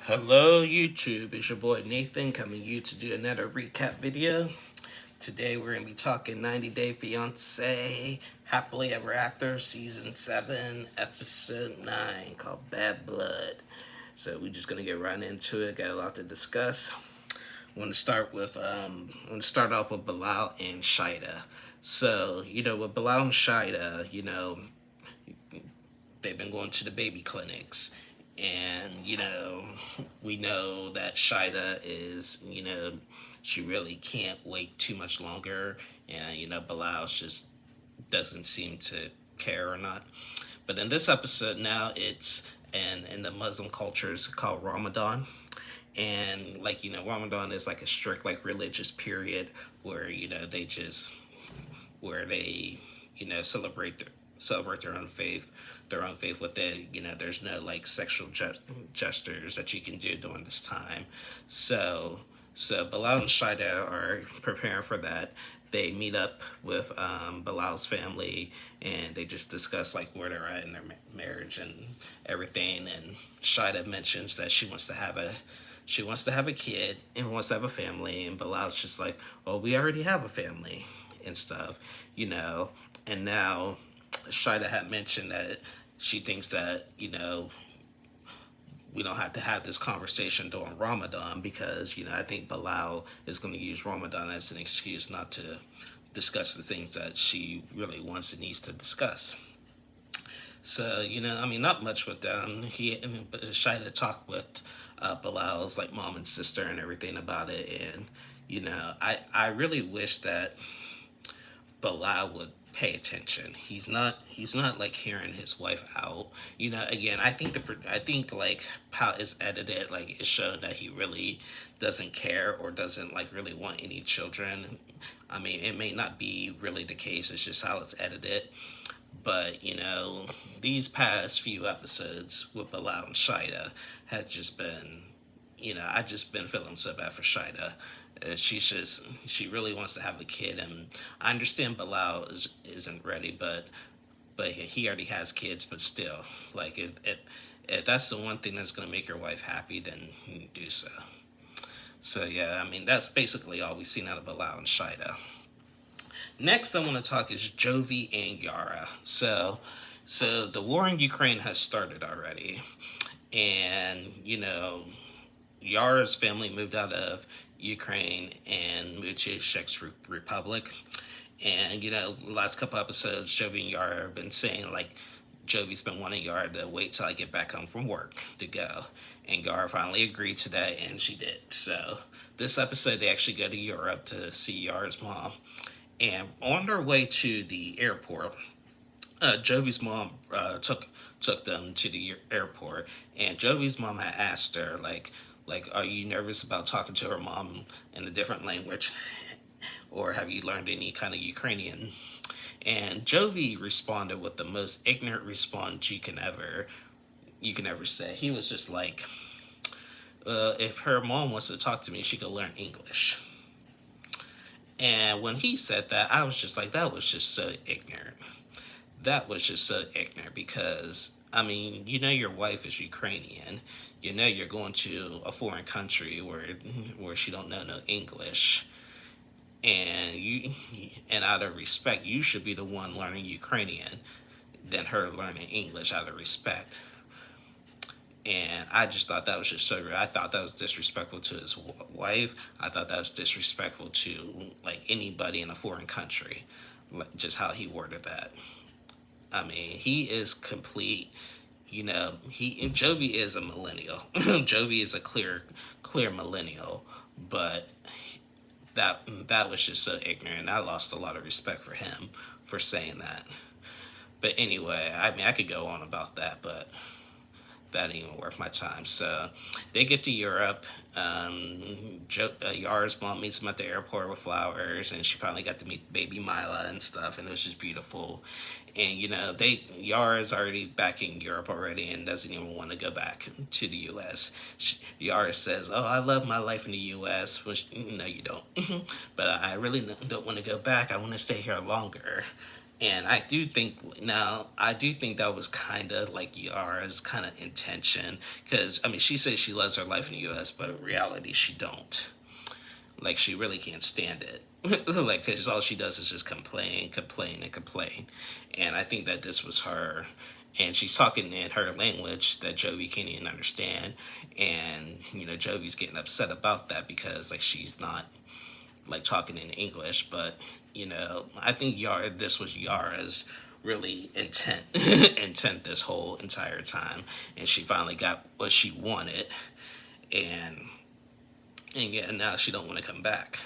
Hello YouTube, it's your boy Nathan coming to you to do another recap video. Today we're going to be talking 90 Day Fiancé, Happily Ever After, Season 7, Episode 9, called Bad Blood. So we're just going to get right into it, got a lot to discuss. I want to start off with Bilal and Shida. So, with Bilal and Shida, they've been going to the baby clinics. And, we know that Shida is, she really can't wait too much longer. And, Bilal just doesn't seem to care or not. But in this episode now, it's, and in the Muslim culture, it's called Ramadan. And, Ramadan is like a strict, religious period where, they celebrate their own faith with it. There's no sexual gestures that you can do during this time. So Bilal and Shida are preparing for that. They meet up with Bilal's family and they just discuss where they're at in their marriage and everything. And Shida mentions that she wants to have a kid and wants to have a family, and Bilal's just like, well, we already have a family and stuff, and now Shida had mentioned that she thinks that, we don't have to have this conversation during Ramadan because, I think Bilal is going to use Ramadan as an excuse not to discuss the things that she really wants and needs to discuss. So, not much with them. Shida talked with Bilal's mom and sister and everything about it. And, I really wish that Bilal would pay attention. He's not hearing his wife out. Again, I think how it's edited, it's showing that he really doesn't care or doesn't really want any children. It may not be really the case. It's just how it's edited. But these past few episodes with Bilal and Shida has just been, I just been feeling so bad for Shida. She really wants to have a kid, and I understand Bilal isn't ready, but he already has kids. But still, if that's the one thing that's gonna make your wife happy, then do so. So yeah, that's basically all we've seen out of Bilal and Shida. Next, I want to talk is Jovi and Yara. So the war in Ukraine has started already, and Yara's family moved out of Ukraine and moved to Czech Republic. And, the last couple episodes, Jovi and Yara have been saying, Jovi's been wanting Yara to wait till I get back home from work to go. And Yara finally agreed to that, and she did. So this episode, they actually go to Europe to see Yara's mom. And on their way to the airport, Jovi's mom took them to the airport. And Jovi's mom had asked her, are you nervous about talking to her mom in a different language? Or have you learned any kind of Ukrainian? And Jovi responded with the most ignorant response you can ever say. He was just like, if her mom wants to talk to me, she could learn English. And when he said that, I was just like, that was just so ignorant. That was just so ignorant because, your wife is Ukrainian. You're going to a foreign country where she don't know no English. And out of respect, you should be the one learning Ukrainian than her learning English out of respect. And I just thought that was just so rude. I thought that was disrespectful to his wife. I thought that was disrespectful to anybody in a foreign country. Just how he worded that. He is complete. Jovi is a millennial. Jovi is a clear millennial. But that was just so ignorant. I lost a lot of respect for him for saying that. But anyway, I could go on about that, but that didn't even worth my time. So they get to Europe. Yara's mom meets them at the airport with flowers, and she finally got to meet baby Mila and stuff, and it was just beautiful. And Yara's already back in Europe already and doesn't even want to go back to the U.S. Yara says, "Oh, I love my life in the U.S." Which, no, you don't. But I really don't want to go back. I want to stay here longer. And I do think that was kind of like Yara's kind of intention, because I mean, she says she loves her life in the U.S., but in reality, she don't. Like, she really can't stand it. Like, because all she does is just complain, complain, and complain. And I think that this was her. And she's talking in her language that Jovi can't even understand. And, Jovi's getting upset about that because, like, she's not, like, talking in English. But, I think this was Yara's really intent, intent this whole entire time. And she finally got what she wanted. And yeah, now she don't want to come back.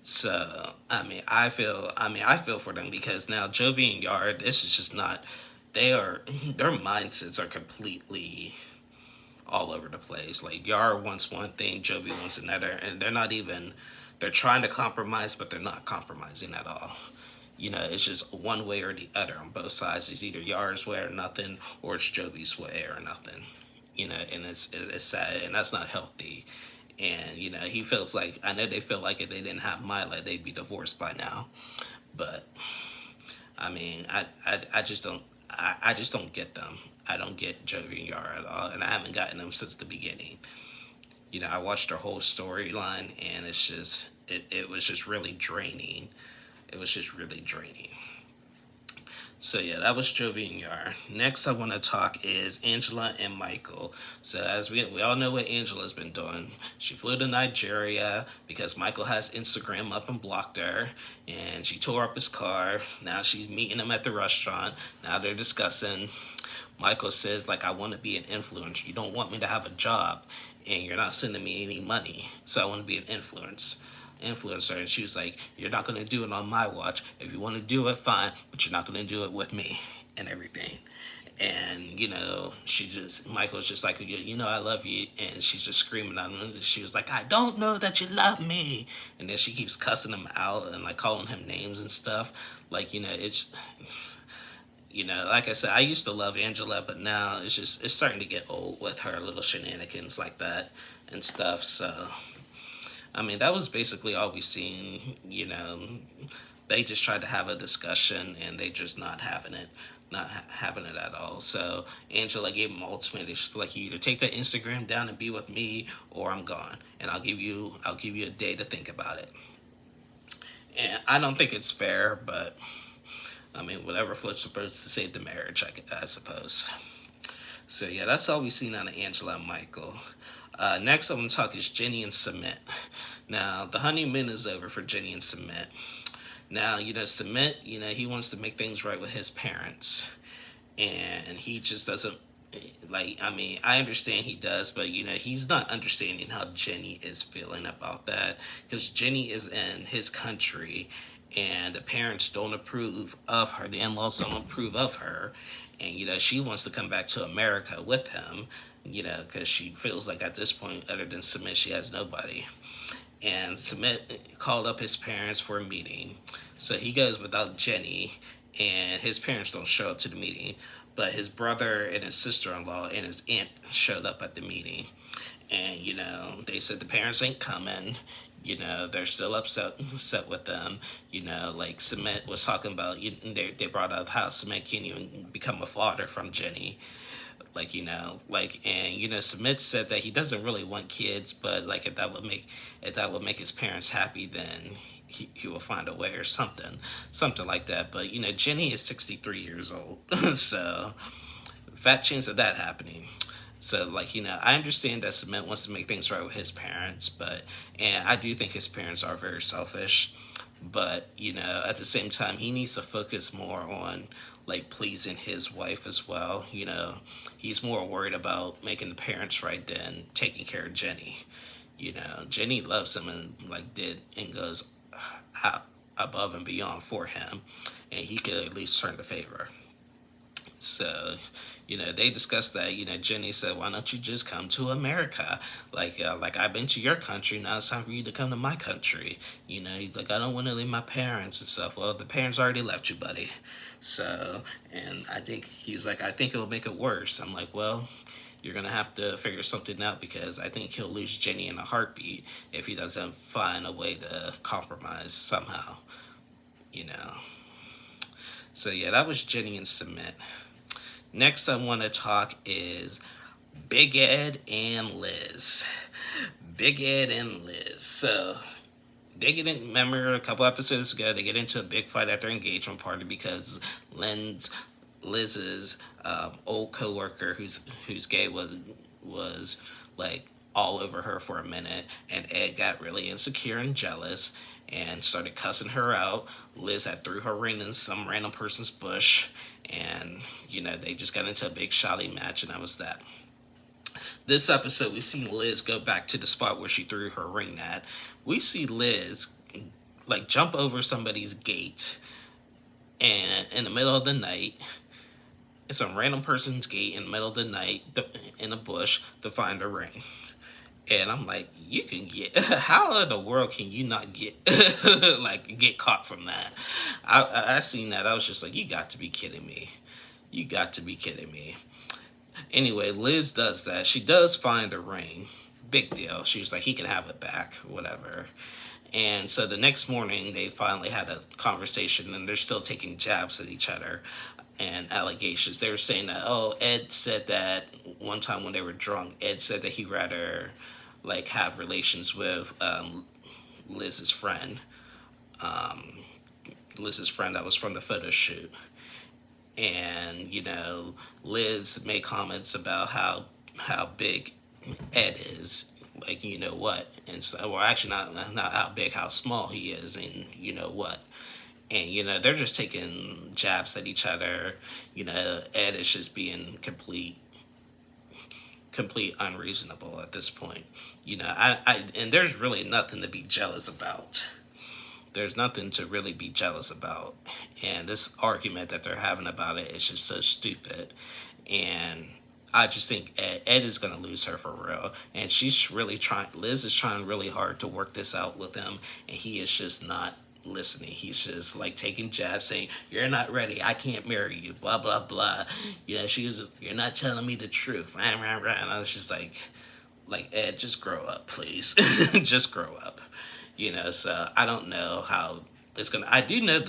So I feel for them, because now Jovi and Yara, this is just not. Their mindsets are completely all over the place. Like, Yara wants one thing, Jovi wants another, and they're not even. They're trying to compromise, but they're not compromising at all. It's just one way or the other on both sides. It's either Yara's way or nothing, or it's Jovi's way or nothing. And it's sad, and that's not healthy. And he feels like, I know they feel like if they didn't have Mila, they'd be divorced by now. But I mean, I just don't. I just don't get them. I don't get Jovi and Yara at all, and I haven't gotten them since the beginning. I watched their whole storyline, and it was just really draining. It was just really draining. So yeah, that was Jovi and Yar. Next I want to talk is Angela and Michael. So as we all know what Angela's been doing. She flew to Nigeria because Michael has Instagram up and blocked her. And she tore up his car. Now she's meeting him at the restaurant. Now they're discussing. Michael says, like, I want to be an influencer. You don't want me to have a job. And you're not sending me any money. So I want to be an influencer. And she was like, you're not going to do it on my watch. If you want to do it, fine, but you're not going to do it with me and everything. And Michael's just like, I love you. And she's just screaming at him. She was like, I don't know that you love me. And then she keeps cussing him out and like calling him names and stuff. Like, it's, like I said, I used to love Angela, but now it's starting to get old with her little shenanigans like that and stuff. So I mean, that was basically all we seen. They just tried to have a discussion, and they just not having it at all. So Angela gave him an ultimatum. She's like, you either take that Instagram down and be with me, or I'm gone, and I'll give you a day to think about it. And I don't think it's fair, but I mean, whatever floats the boat to save the marriage, I suppose. So yeah, that's all we've seen out of Angela and Michael. Next I'm going to talk is Jenny and Cement. Now, the honeymoon is over for Jenny and Cement. Now, Cement, he wants to make things right with his parents. And he just doesn't, I understand he does, but, he's not understanding how Jenny is feeling about that. Because Jenny is in his country, and the parents don't approve of her. The in-laws don't approve of her. And, she wants to come back to America with him, because she feels like at this point, other than Cement, she has nobody. And Cement called up his parents for a meeting. So he goes without Jenny, and his parents don't show up to the meeting. But his brother and his sister-in-law and his aunt showed up at the meeting. And, they said the parents ain't coming. They're still upset with them. Like Cement was talking about, they brought up how Cement can't even become a father from Jenny. Cement said that he doesn't really want kids, but like if that would make his parents happy, then he will find a way or something like that. But Jenny is 63 years old, so fat chance of that happening. So I understand that Cement wants to make things right with his parents, and I do think his parents are very selfish. But at the same time, he needs to focus more on pleasing his wife as well. He's more worried about making the parents right than taking care of Jenny. Jenny loves him and did and goes out above and beyond for him, and he could at least turn the favor. So, they discussed that. Jenny said, "Why don't you just come to America? Like I've been to your country. Now it's time for you to come to my country." He's like, "I don't want to leave my parents and stuff." Well, the parents already left you, buddy. So, and I think he's like, "I think it'll make it worse." I'm like, "Well, you're gonna have to figure something out, because I think he'll lose Jenny in a heartbeat if he doesn't find a way to compromise somehow." So yeah, that was Jenny and Cement. Next, I want to talk is Big Ed and Liz. Big Ed and Liz. So they get in, remember a couple episodes ago, they get into a big fight at their engagement party because Liz's old coworker, who's gay, was like all over her for a minute, and Ed got really insecure and jealous and started cussing her out. Liz had threw her ring in some random person's bush, and they just got into a big shouting match, and that was that. This episode, we see Liz go back to the spot where she threw her ring at. We see Liz like jump over somebody's gate, and in the middle of the night, it's some random person's gate in the middle of the night in a bush to find a ring. And I'm like, you can get, how in the world can you not get, get caught from that? I seen that. I was just like, you got to be kidding me. You got to be kidding me. Anyway, Liz does that. She does find a ring. Big deal. She was like, he can have it back, whatever. And so the next morning, they finally had a conversation, and they're still taking jabs at each other and allegations. They were saying that, Ed said that one time when they were drunk, Ed said that he'd rather have relations with Liz's friend. Liz's friend that was from the photo shoot. And, Liz made comments about how big Ed is, what. And so, well, actually not how big, how small he is, and what. And, they're just taking jabs at each other. Ed is just being complete unreasonable at this point. And there's really nothing to be jealous about. There's nothing to really be jealous about. And this argument that they're having about it is just so stupid. And I just think Ed is going to lose her for real. And she's really Liz is trying really hard to work this out with him. And he is just not listening. He's just taking jabs, saying, you're not ready, I can't marry you, blah blah blah. You're not telling me the truth. And I was just like Ed, just grow up, please. Just grow up. So I don't know how it's gonna. I do know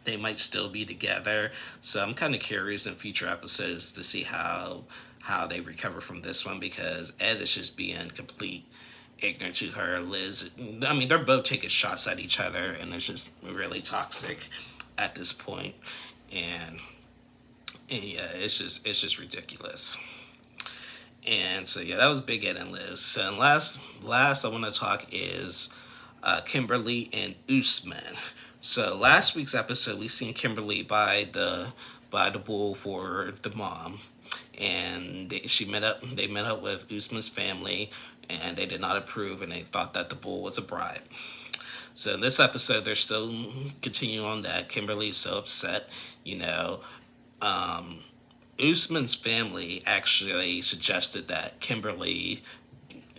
they might still be together. So I'm kind of curious in future episodes to see how they recover from this one, because Ed is just being complete ignorant to her. Liz, I mean, they're both taking shots at each other, and it's just really toxic at this point. And yeah, it's just ridiculous. And so yeah, that was Big Ed and Liz. And last I want to talk is Kimberly and Usman. So last week's episode, we seen Kimberly by the bull for the mom, and they met up with Usman's family, and they did not approve, and they thought that the bull was a bribe. So in this episode, they're still continuing on that. Kimberly's so upset, Usman's family actually suggested that Kimberly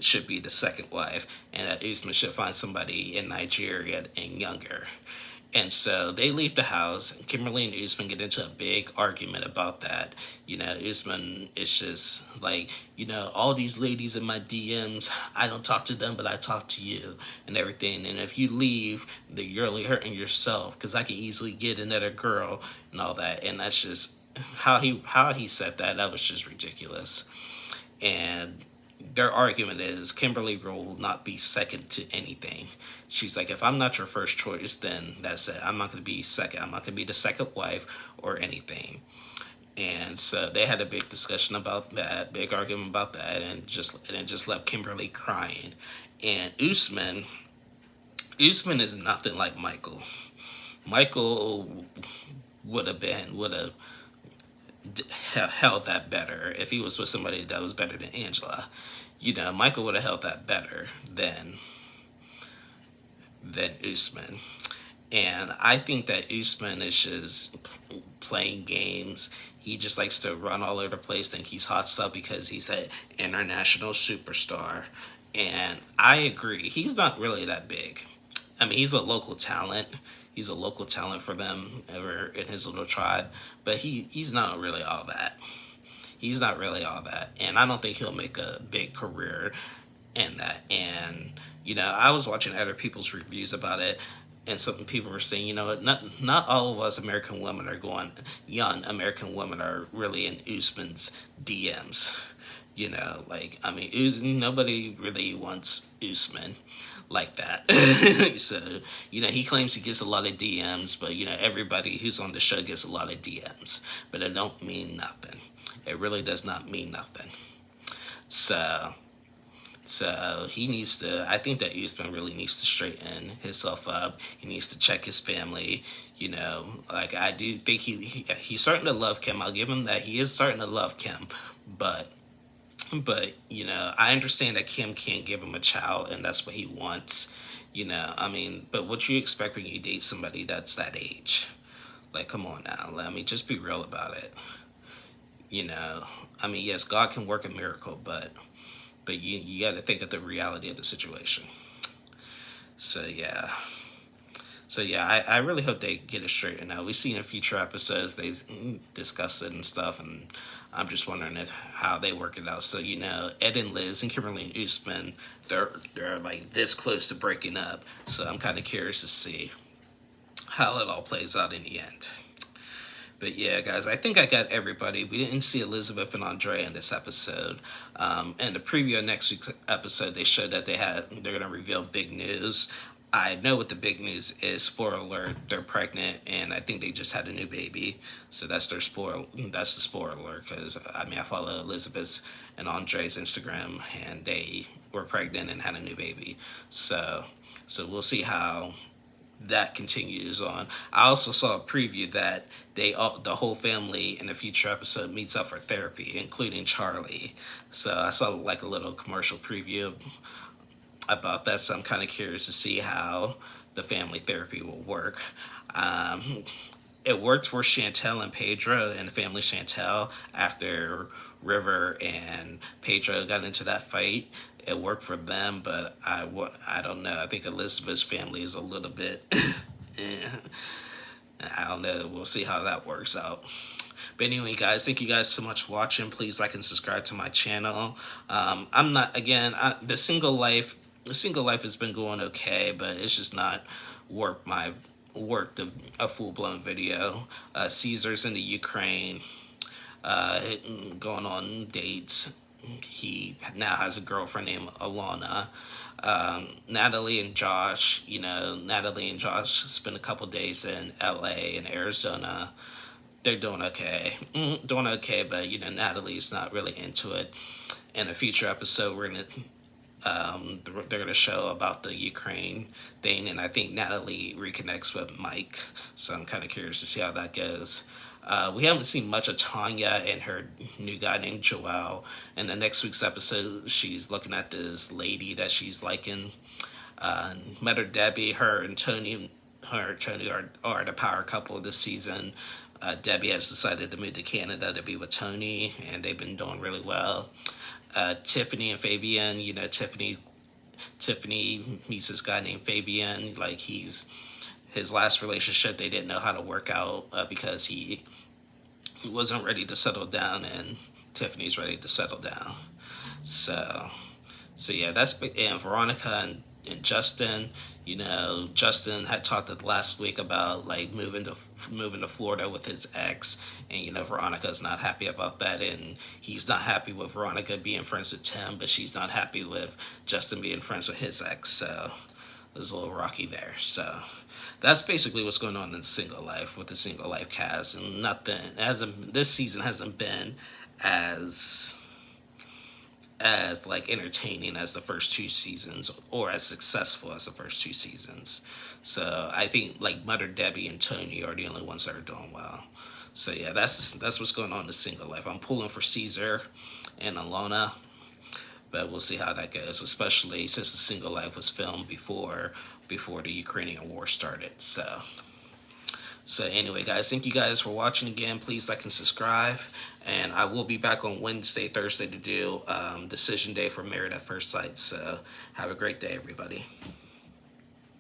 should be the second wife, and that Usman should find somebody in Nigeria and younger. And so they leave the house. Kimberly and Usman get into a big argument about that. Usman is just like, all these ladies in my DMs, I don't talk to them, but I talk to you and everything. And if you leave, then you're really hurting yourself, because I can easily get another girl and all that. And that's just how he said that. That was just ridiculous. And their argument is Kimberly will not be second to anything. She's like, if I'm not your first choice, then that's it. I'm not going to be second. I'm not going to be the second wife or anything. And so they had a big discussion about that, big argument about that, and it just left Kimberly crying. And Usman is nothing like Michael. Michael would have held that better if he was with somebody that was better than Angela. Michael would have held that better than Usman. And I think that Usman is just playing games. He just likes to run all over the place, think he's hot stuff because he's an international superstar. And I agree, he's not really that big. I mean, he's a local talent. He's a local talent for them ever in his little tribe, but he's not really all that. He's not really all that, and I don't think he'll make a big career in that. And I was watching other people's reviews about it. and some people were saying, you know, not all of us American women are going, young American women are really in Usman's DMs. You know, like, I mean, nobody really wants Usman like that. So, you know, he claims he gets a lot of DMs, but, you know, everybody who's on the show gets a lot of DMs. But it don't mean nothing. It really does not mean nothing. So he needs to, I think that Usman really needs to straighten himself up. He needs to check his family. You know, like, I do think he's starting to love Kim. I'll give him that. He is starting to love Kim. But, you know, I understand that Kim can't give him a child, and that's what he wants. You know, I mean, but what you expect when you date somebody that's that age? Like, come on now. I mean, just be real about it. You know, I mean, yes, God can work a miracle, but you got to think of the reality of the situation. So yeah. I really hope they get it straightened out. We see in future episodes they discuss it and stuff, and I'm just wondering how they work it out. So, you know, Ed and Liz and Kimberly and Usman, they're like this close to breaking up. So I'm kind of curious to see how it all plays out in the end. But yeah, guys, I think I got everybody. We didn't see Elizabeth and Andrea in this episode. And the preview of next week's episode, they showed that they're going to reveal big news. I know what the big news is. Spoiler alert, they're pregnant, and I think they just had a new baby. So that's the spoiler alert, because, I mean, I follow Elizabeth's and Andre's Instagram, and they were pregnant and had a new baby. So we'll see how that continues on. I also saw a preview that the whole family in a future episode meets up for therapy, including Charlie. So I saw like a little commercial preview about that. So I'm kind of curious to see how the family therapy will work. It worked for Chantel and Pedro and the family Chantel after River and Pedro got into that fight. It worked for them, but I don't know. I think Elizabeth's family is a little bit, I don't know. We'll see how that works out. But anyway, guys, thank you guys so much for watching. Please like and subscribe to my channel. The single life has been going okay, but it's just not worked a full-blown video. Caesar's in the Ukraine, going on dates. He now has a girlfriend named Alana. Natalie and Josh spent a couple days in LA and Arizona. They're doing okay. But, you know, Natalie's not really into it. In a future episode, they're gonna show about the Ukraine thing, and I think Natalie reconnects with Mike. So I'm kind of curious to see how that goes. We haven't seen much of Tanya and her new guy named Joelle. In the next week's episode, she's looking at this lady that she's liking. Met her Debbie. Her and Tony are the power couple this season. Debbie has decided to move to Canada to be with Tony, and they've been doing really well. Tiffany and Fabian, you know, Tiffany meets this guy named Fabian. Like, his last relationship, they didn't know how to work out because he wasn't ready to settle down, and Tiffany's ready to settle down. So yeah, and Veronica and Justin. You know, Justin had talked last week about like moving to Florida with his ex, and you know, Veronica's not happy about that, and he's not happy with Veronica being friends with Tim, but she's not happy with Justin being friends with his ex. So there's a little rocky there. So that's basically what's going on in the single life with the single life cast, and this season hasn't been as like entertaining as the first two seasons, or as successful as the first two seasons. So I think like Mother Debbie and Tony are the only ones that are doing well. So yeah, that's what's going on in the single life. I'm pulling for Caesar and Alona, but we'll see how that goes, especially since the single life was filmed before the Ukrainian war started. So anyway, guys, thank you guys for watching again. Please like and subscribe. And I will be back on Wednesday, Thursday to do Decision Day for Married at First Sight. So have a great day, everybody.